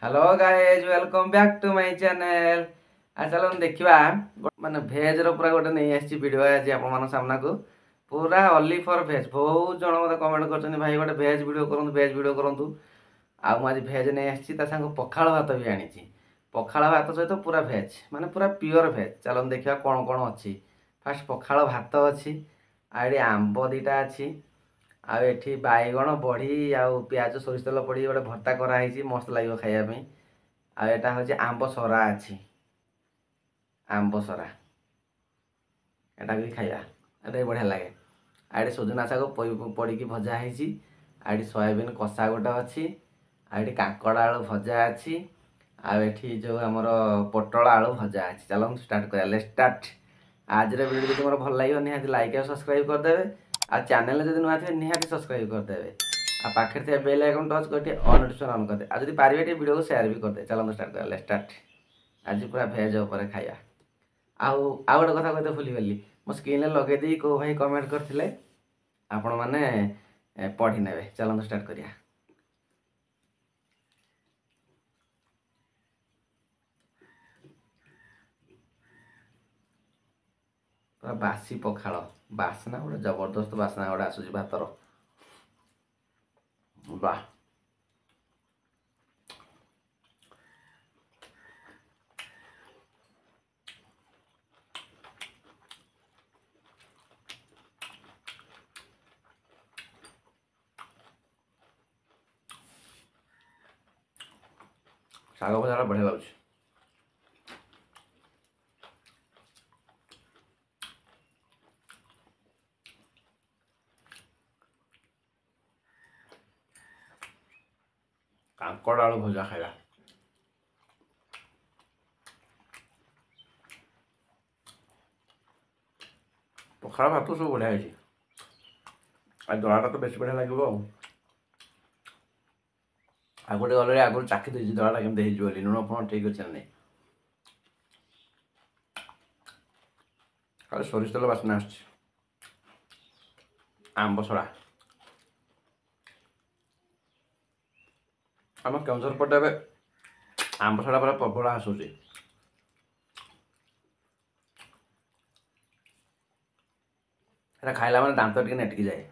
Hello guys welcome back to my channel. आज चलो देखा माने भेज रो पूरा गोटे नहीं आसी वीडियो आज आप सामना को पूरा ओनली फॉर भेज। बहुत जन मत कमेंट कर भाई गोटे भेज वीडियो करूँ भेज वीडियो करूँ आज भेज नहीं आसी पखाड़ भात भी आनी पखाड़ भात सहित पूरा भेज माने पूरा प्योर भेज। चलो देखा कौन कौन अच्छी फास्ट पखाड़ भात अच्छी आड़ी आंब दीटा अच्छी आठी बैगण बड़ी आउ पिज सोरिष तेल पड़ी गोटे भर्ता कराई मस्त लगे खायापी। आटा हूँ आंब सरा अच्छी आंब सरा एटा भी खाइबा एटा बढ़िया लगे। आड़े सुजना शाग पड़ी भजा है आड़ी सोयाबीन कषा गोटे अच्छी आड़ी कांकड़ आलू भजा अच्छी आठी जो आमर पोटल आलू भजा अच्छी। चलो स्टार्ट करा लेट्स स्टार्ट। आज वीडियो जो भल लगे निहाती लाइक और सब्सक्राइब करदेवे आ चैनल जब नुआ थे निहाती सब्सक्राइब करदेवे आ पाखे थे बेल आइकन टच कर ऑल नोटिफिकेशन ऑन करदे आ जदि पारिबे वीडियो को शेयर भी करदे। चलो स्टार्ट करा लेट्स स्टार्ट। आज पूरा भेज उपर खाइबा आउ गोटे कथा कहते भूली गली मो स्क्रीन लगे को भाई कमेंट करते आपण मैंने पढ़ी ने। चलो स्टार्ट करिया। पूरा बासी पखाड़ बासना गोटे जबरदस्त बासना गोटे आसूसी भातर वाह। शाग भजा बढ़िया लगे। कांकड़ आलू भजा खाइबा पखाड़ भात सब बढ़िया है। दलाटा तो बेस बढ़िया लगे आगोटे अलरेडी आगुरी चाखी देती दलाटा केमती लुण फुण ठीक अच्छे ना खाली सोरिष तेल बासना आस आंब सड़ा आम केन्दुझर पटे आंब सड़ा पूरा प्रबल आसूसी। खाइला मैंने दांत टे नेटकी जाए।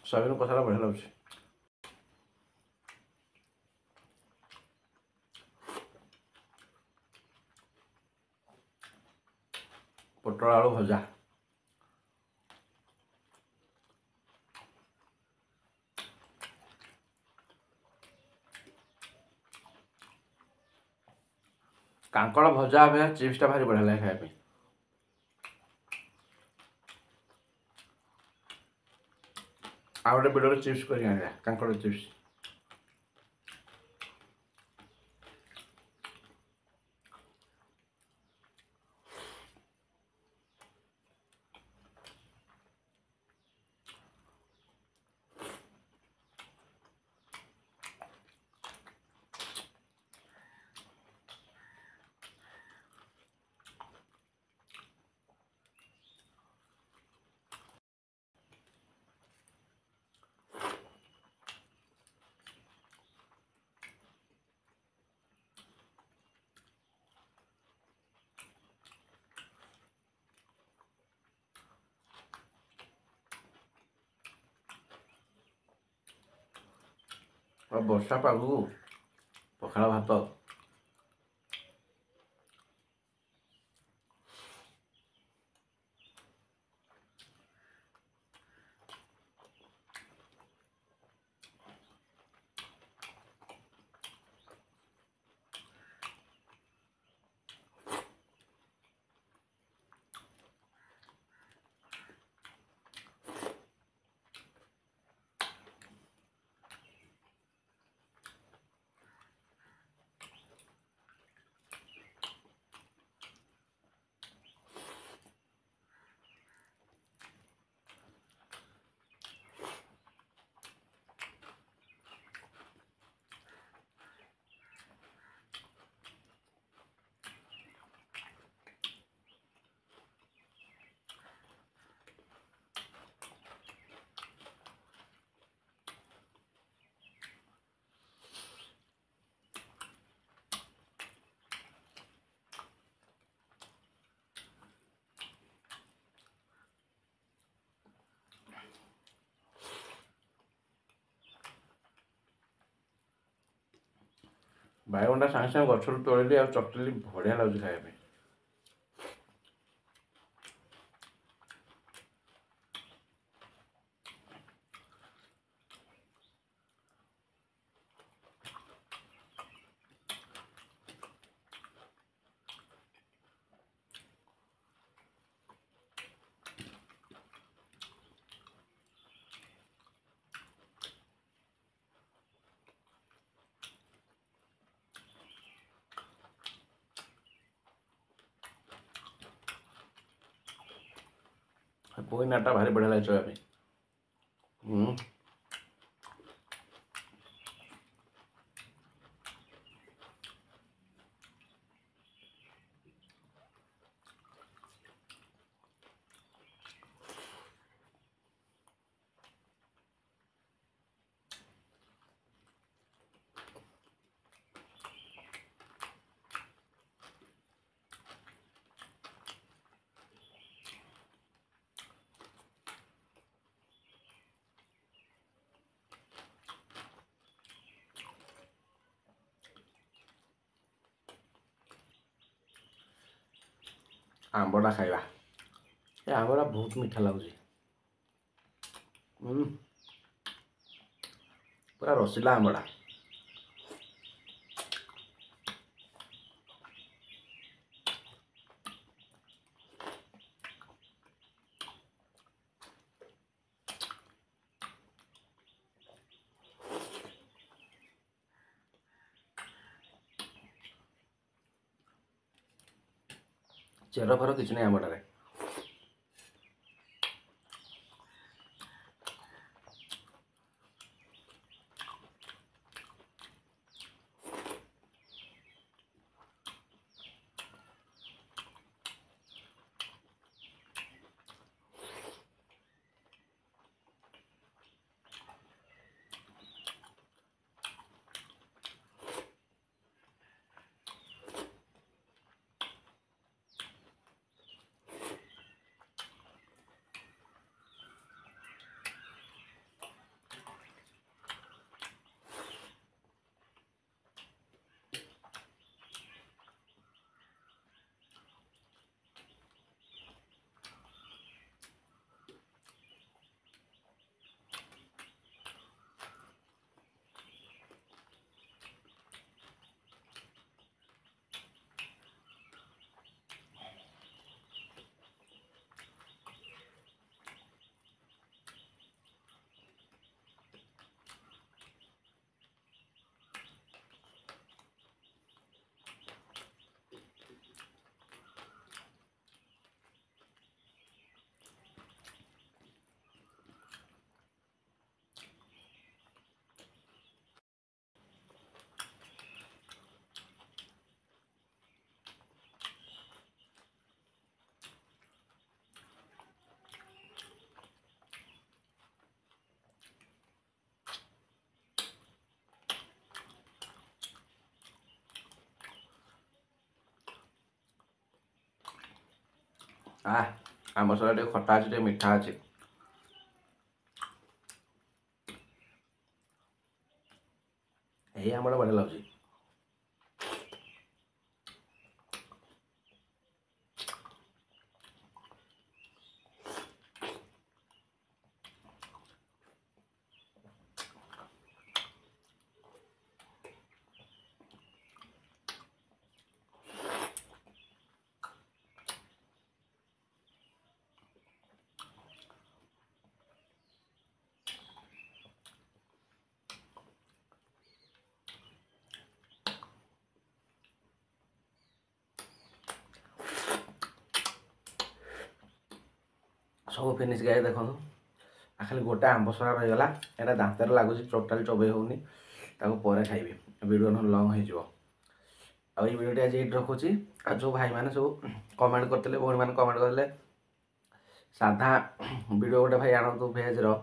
सोयाबीन कषा बढ़िया लगे। पोटल आलू भजा कांकड़ भजा अपेक्षा चिप्सटा भारी बढ़िया लगे खाइबा। आ गोटे वीडियो चिप्स कर कांकड़ चिप्स और वर्षा पागु पखाड़ भात ବାଇଗଣଟା ସାଙ୍ଗେ ସାଙ୍ଗେ ଗଛରୁ ତୋଳିଲି ଆଉ ଚକଟିଲି, ବଢ଼ିଆ ଲାଗୁଛି ଖାଇବା ପାଇଁ। ପୁଦିନାଟା ଭାରି ବଢ଼ିଆ ଲାଗେ ଖାଇବା ପାଇଁ। ଆମ୍ବଟା ଖାଇବା, ଏ ଆମ୍ବଟା ବହୁତ ମିଠା ଲାଗୁଛି। ପୁରା ରସିଲା ଆମ୍ବଟା। ଚେର ଫେର କିଛି ନାହିଁ ଆମ୍ବଟାରେ। ଆମ୍ବ ସରା ଟିକେ ଖଟା ଅଛି, ଟିକେ ମିଠା ଅଛି। ଏଇ ଆମ୍ବଟା ବଢ଼ିଆ ଲାଗୁଛି। ସବୁ ଫିନିଶ ଗାଈ ଦେଖନ୍ତୁ, ଖାଲି ଗୋଟେ ଆମ୍ବ ସରା ରହିଗଲା। ଏଇଟା ଦାନ୍ତରେ ଲାଗୁଛି, ଟୋଟାଲି ଚୋବେଇ ହେଉନି। ତାକୁ ପରେ ଖାଇବି, ଭିଡ଼ିଓ ନହେଲେ ଲଙ୍ଗ୍ ହେଇଯିବ। ଆଉ ଏଇ ଭିଡ଼ିଓଟି ଆଜି ଏଇଠି ରଖୁଛି। ଆଉ ଯେଉଁ ଭାଇମାନେ ସବୁ କମେଣ୍ଟ କରିଥିଲେ, ଭଉଣୀମାନେ କମେଣ୍ଟ କରିଥିଲେ ସାଧା ଭିଡ଼ିଓ ଗୋଟେ ଭାଇ ଆଣନ୍ତୁ, ଭେଜ୍ର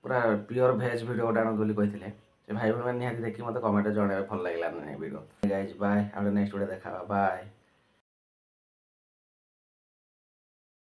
ପୁରା ପିଓର ଭେଜ୍ ଭିଡ଼ିଓ ଗୋଟେ ଆଣନ୍ତୁ ବୋଲି କହିଥିଲେ। ସେ ଭାଇ ଭଉଣୀମାନେ ନିହାତି ଦେଖି ମୋତେ କମେଣ୍ଟରେ ଜଣାଇବେ ଭଲ ଲାଗିଲା ନା ନାହିଁ ଭିଡ଼ିଓ। ଗାଇଜ୍ ବାଏ, ଆଉ ନେକ୍ସଟ ଭିଡ଼ିଓ ଦେଖା, ବାଏ।